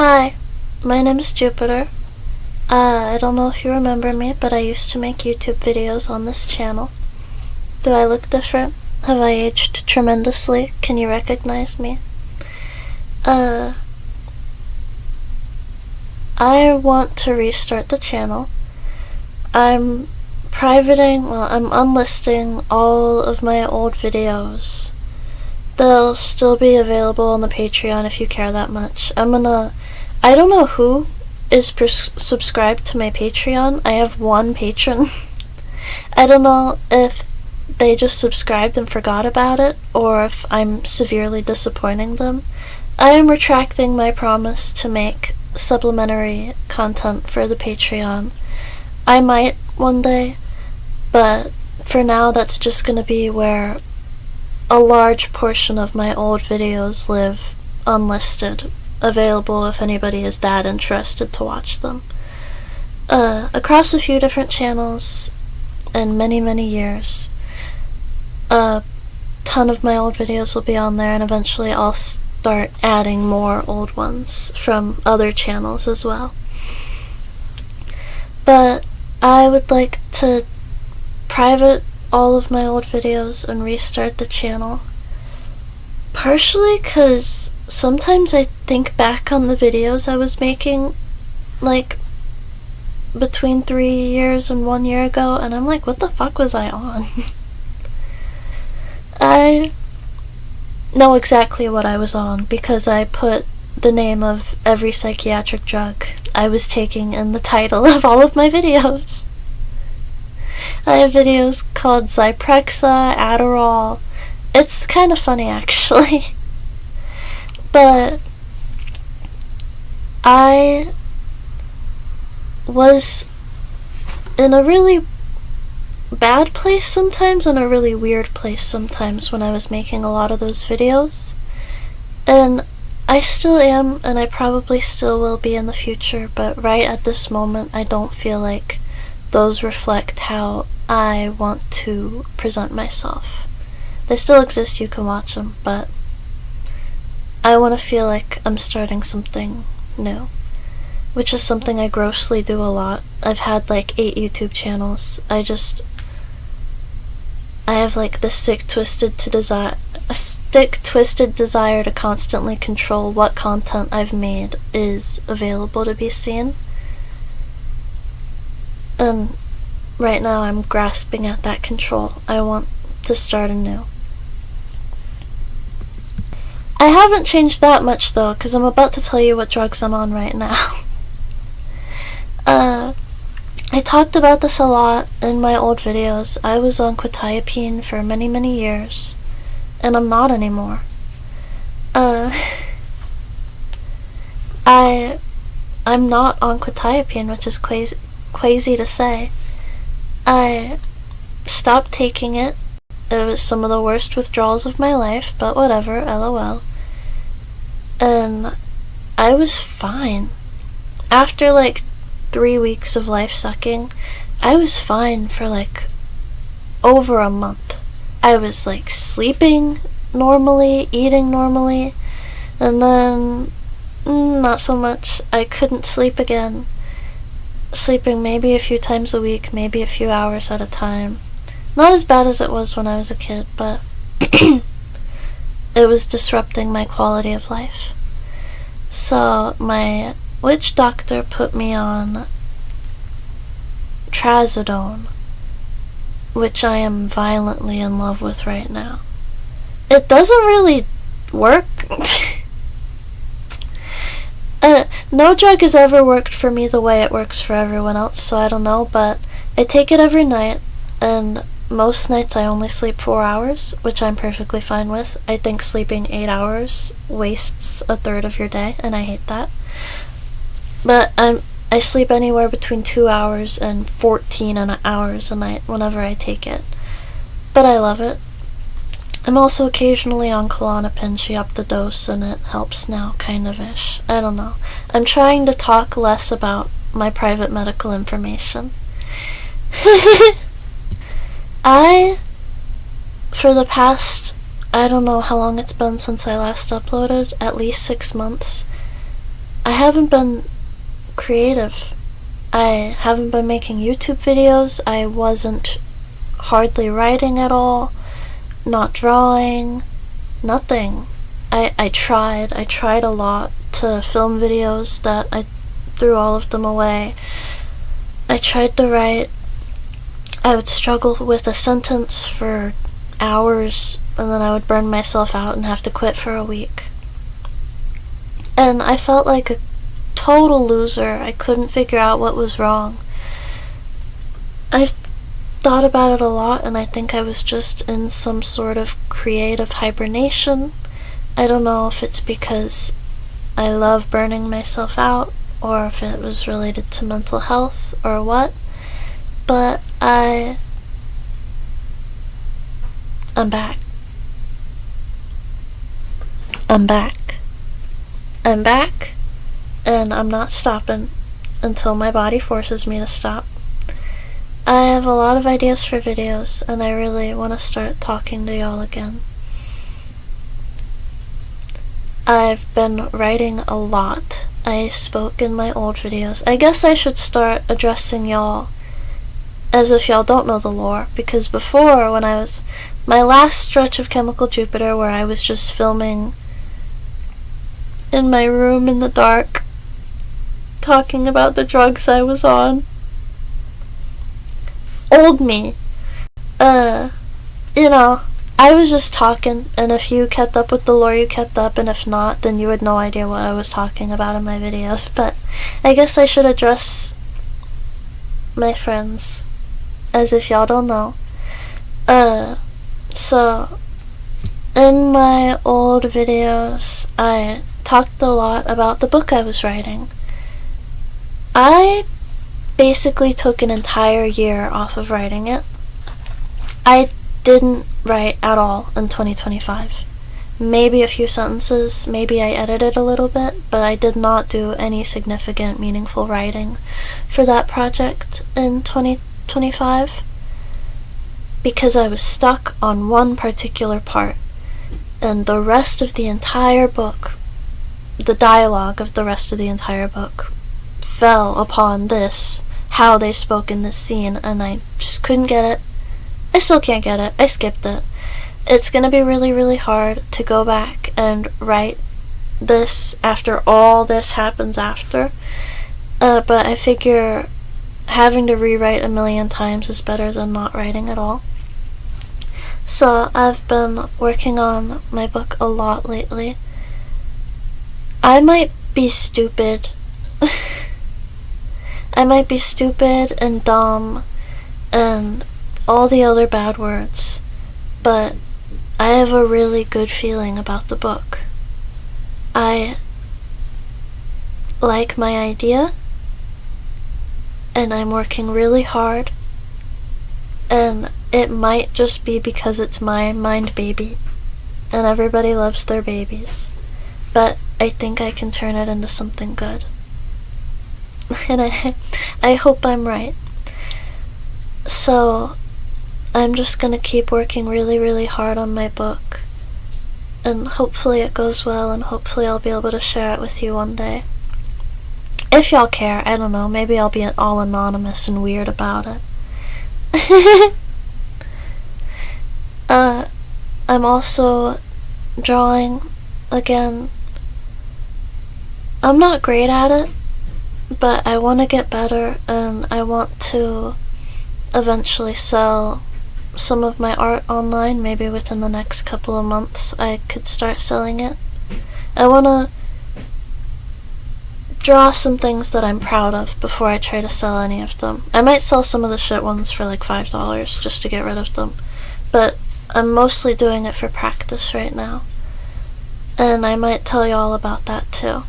Hi, my name is Jupiter. I don't know if you remember me, but I used to make YouTube videos on this channel. Do I look different? Have I aged tremendously? Can you recognize me? I want to restart the channel. I'm unlisting all of my old videos. They'll still be available on the Patreon if you care that much. I don't know who is subscribed to my Patreon. I have one patron. I don't know if they just subscribed and forgot about it, or if I'm severely disappointing them. I am retracting my promise to make supplementary content for the Patreon. I might one day, but for now that's just gonna be where a large portion of my old videos live unlisted, available if anybody is that interested to watch them. Across a few different channels and many years, a ton of my old videos will be on there, and eventually I'll start adding more old ones from other channels as well. But I would like to private all of my old videos and restart the channel. Partially because sometimes I think back on the videos I was making, like, between 3 years and 1 year ago, and I'm like, what the fuck was I on? I know exactly what I was on because I put the name of every psychiatric drug I was taking in the title of all of my videos. I have videos called Zyprexa, Adderall. It's kind of funny, actually. But I was in a really bad place sometimes and a really weird place sometimes when I was making a lot of those videos. And I still am, and I probably still will be in the future, but right at this moment I don't feel like those reflect how I want to present myself. They still exist, you can watch them, but I want to feel like I'm starting something new, which is something I grossly do a lot. I've had like 8 YouTube channels. I have like this sick twisted desire to constantly control what content I've made is available to be seen. And right now I'm grasping at that control. I want to start anew. I haven't changed that much though, because I'm about to tell you what drugs I'm on right now. I talked about this a lot in my old videos. I was on quetiapine for many years, and I'm not anymore. I'm not on quetiapine, which is crazy to say. I stopped taking it. It was some of the worst withdrawals of my life, but whatever, LOL. And I was fine. After like 3 weeks of life sucking, I was fine for like over a month. I was like sleeping normally, eating normally, and then not so much. I couldn't sleep again. Sleeping maybe a few times a week, maybe a few hours at a time. Not as bad as it was when I was a kid, but it was disrupting my quality of life. So my witch doctor put me on trazodone, which I am violently in love with right now. It doesn't really work. No drug has ever worked for me the way it works for everyone else, so I don't know, but I take it every night, and most nights I only sleep 4 hours, which I'm perfectly fine with. I think sleeping 8 hours wastes a third of your day, and I hate that. But I sleep anywhere between 2 hours and 14 hours a night whenever I take it. But I love it. I'm also occasionally on Klonopin. She upped the dose and it helps now, kind of-ish. I don't know. I'm trying to talk less about my private medical information. For the past, I don't know how long it's been since I last uploaded, at least 6 months, I haven't been creative. I haven't been making YouTube videos. I wasn't hardly writing at all, not drawing, nothing. I tried a lot to film videos that I threw all of them away. I tried to write. I would struggle with a sentence for hours, and then I would burn myself out and have to quit for a week. And I felt like a total loser. I couldn't figure out what was wrong. I've thought about it a lot, and I think I was just in some sort of creative hibernation. I don't know if it's because I love burning myself out, or if it was related to mental health, or what. But I'm back. I'm back. I'm back, and I'm not stopping until my body forces me to stop. I have a lot of ideas for videos, and I really want to start talking to y'all again. I've been writing a lot. I spoke in my old videos. I guess I should start addressing y'all as if y'all don't know the lore, because before, when I was my last stretch of Chemical Jupiter, where I was just filming in my room in the dark, talking about the drugs I was on, old me, you know, I was just talking, and if you kept up with the lore, you kept up, and if not, then you had no idea what I was talking about in my videos. But I guess I should address my friends as if y'all don't know. So in my old videos, I talked a lot about the book I was writing. I basically took an entire year off of writing it. I didn't write at all in 2025. Maybe a few sentences, maybe I edited a little bit, but I did not do any significant, meaningful writing for that project in 2025 because I was stuck on one particular part, and the rest of the entire book, the dialogue of the rest of the entire book, fell upon this, how they spoke in this scene, and I just couldn't get it. I still can't get it. I skipped it. It's gonna be really, really hard to go back and write this after all this happens after. But I figure having to rewrite a million times is better than not writing at all. So I've been working on my book a lot lately. I might be stupid. I might be stupid and dumb and all the other bad words, but I have a really good feeling about the book. I like my idea, and I'm working really hard, and it might just be because it's my mind baby, and everybody loves their babies, but I think I can turn it into something good. And I hope I'm right. So I'm just gonna keep working really, really hard on my book, and hopefully it goes well, and hopefully I'll be able to share it with you one day. If y'all care, I don't know, maybe I'll be all anonymous and weird about it. I'm also drawing again. I'm not great at it, but I want to get better, and I want to eventually sell some of my art online. Maybe within the next couple of months I could start selling it. I want to draw some things that I'm proud of before I try to sell any of them. I might sell some of the shit ones for like $5 just to get rid of them, but I'm mostly doing it for practice right now, and I might tell you all about that too.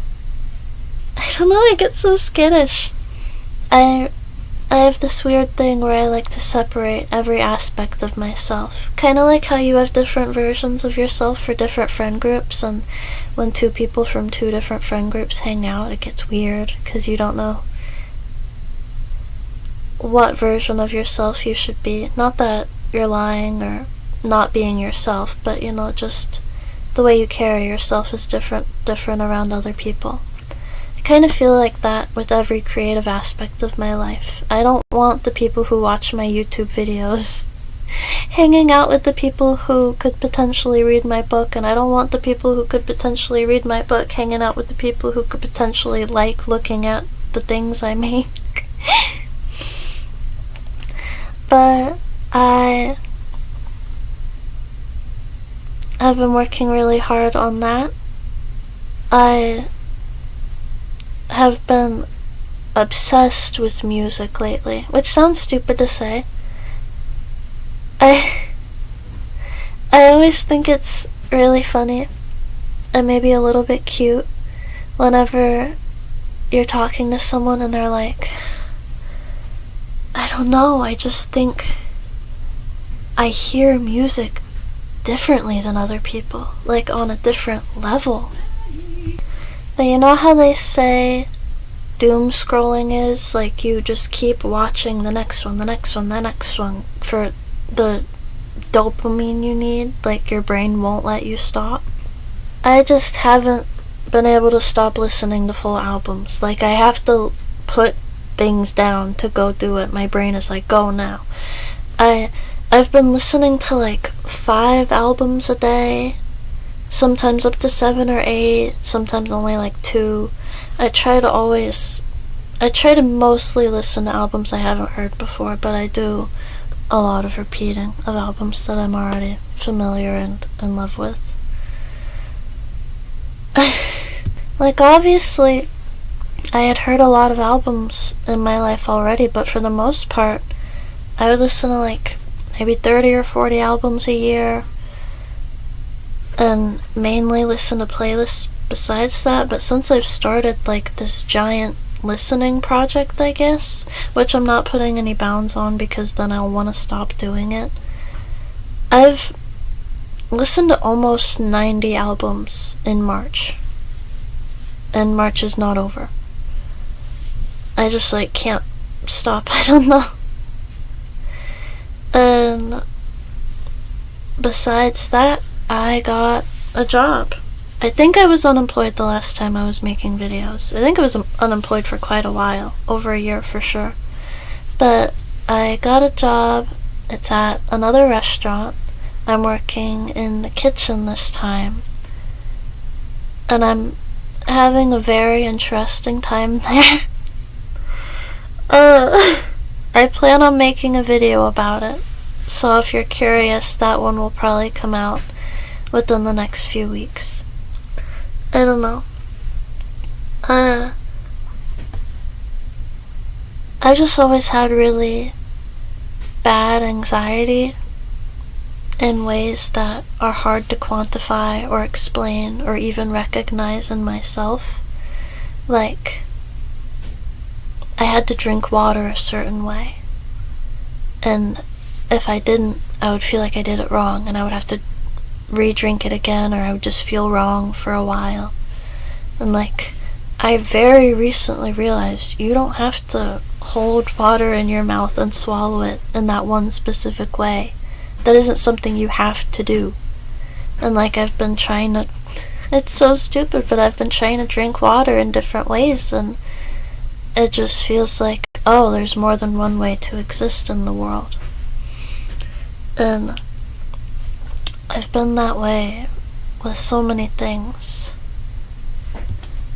I don't know, I get so skittish. I have this weird thing where I like to separate every aspect of myself. Kind of like how you have different versions of yourself for different friend groups, and when two people from two different friend groups hang out, it gets weird because you don't know what version of yourself you should be. Not that you're lying or not being yourself, but just the way you carry yourself is different around other people. kind of feel like that with every creative aspect of my life. I don't want the people who watch my YouTube videos hanging out with the people who could potentially read my book, and I don't want the people who could potentially read my book hanging out with the people who could potentially like looking at the things I make. But I've been working really hard on that. I have been obsessed with music lately, which sounds stupid to say. I always think it's really funny and maybe a little bit cute whenever you're talking to someone and they're like, I don't know, I just think I hear music differently than other people, like on a different level. But you know how they say doom scrolling is? Like, you just keep watching the next one, the next one, the next one for the dopamine you need, like your brain won't let you stop. I just haven't been able to stop listening to full albums. Like, I have to put things down to go do it. My brain is like, go now. I've been listening to like 5 albums a day, sometimes up to 7 or 8, sometimes only like 2. I try to mostly listen to albums I haven't heard before, but I do a lot of repeating of albums that I'm already familiar and in love with. Like, obviously, I had heard a lot of albums in my life already, but for the most part, I would listen to like maybe 30 or 40 albums a year, and mainly listen to playlists besides that. But since I've started like this giant listening project, I guess, which I'm not putting any bounds on because then I'll want to stop doing it, I've listened to almost 90 albums in March, and March is not over. I just like can't stop. I don't know. And besides that, I got a job. I think I was unemployed the last time I was making videos. I think I was unemployed for quite a while, over a year for sure. But I got a job. It's at another restaurant. I'm working in the kitchen this time, and I'm having a very interesting time there. I plan on making a video about it, so if you're curious, that one will probably come out within the next few weeks. I don't know. I've just always had really bad anxiety in ways that are hard to quantify or explain or even recognize in myself. Like, I had to drink water a certain way, and if I didn't, I would feel like I did it wrong, and I would have to re-drink it again, or I would just feel wrong for a while. And like, I very recently realized you don't have to hold water in your mouth and swallow it in that one specific way. That isn't something you have to do. And like, I've been trying to, it's so stupid, but I've been trying to drink water in different ways, and it just feels like, oh, there's more than one way to exist in the world. And I've been that way with so many things.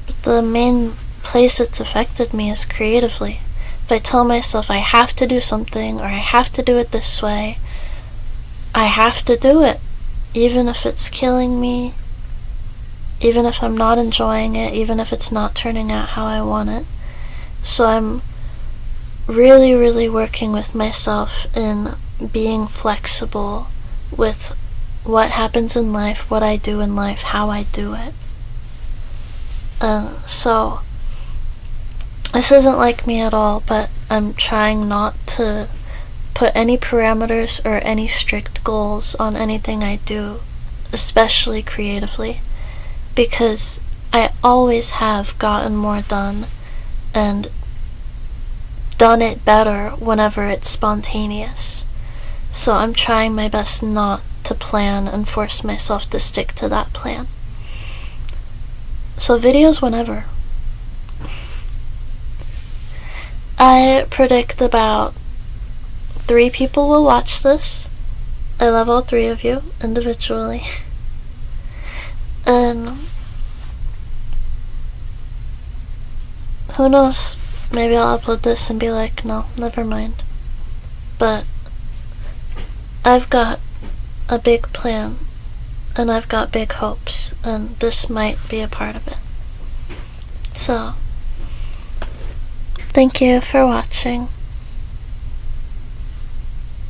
But the main place it's affected me is creatively. If I tell myself I have to do something, or I have to do it this way, I have to do it, even if it's killing me, even if I'm not enjoying it, even if it's not turning out how I want it. So I'm really, really working with myself in being flexible with what happens in life, what I do in life, how I do it. So this isn't like me at all, but I'm trying not to put any parameters or any strict goals on anything I do, especially creatively, because I always have gotten more done and done it better whenever it's spontaneous. So I'm trying my best not to plan and force myself to stick to that plan. So videos whenever. I predict about 3 people will watch this. I love all 3 of you individually. And who knows? Maybe I'll upload this and be like, no, never mind. But I've got a big plan, and I've got big hopes, and this might be a part of it. So, thank you for watching.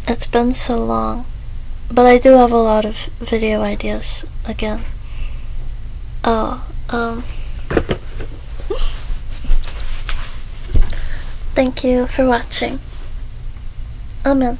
It's been so long, but I do have a lot of video ideas again. Thank you for watching. Amen.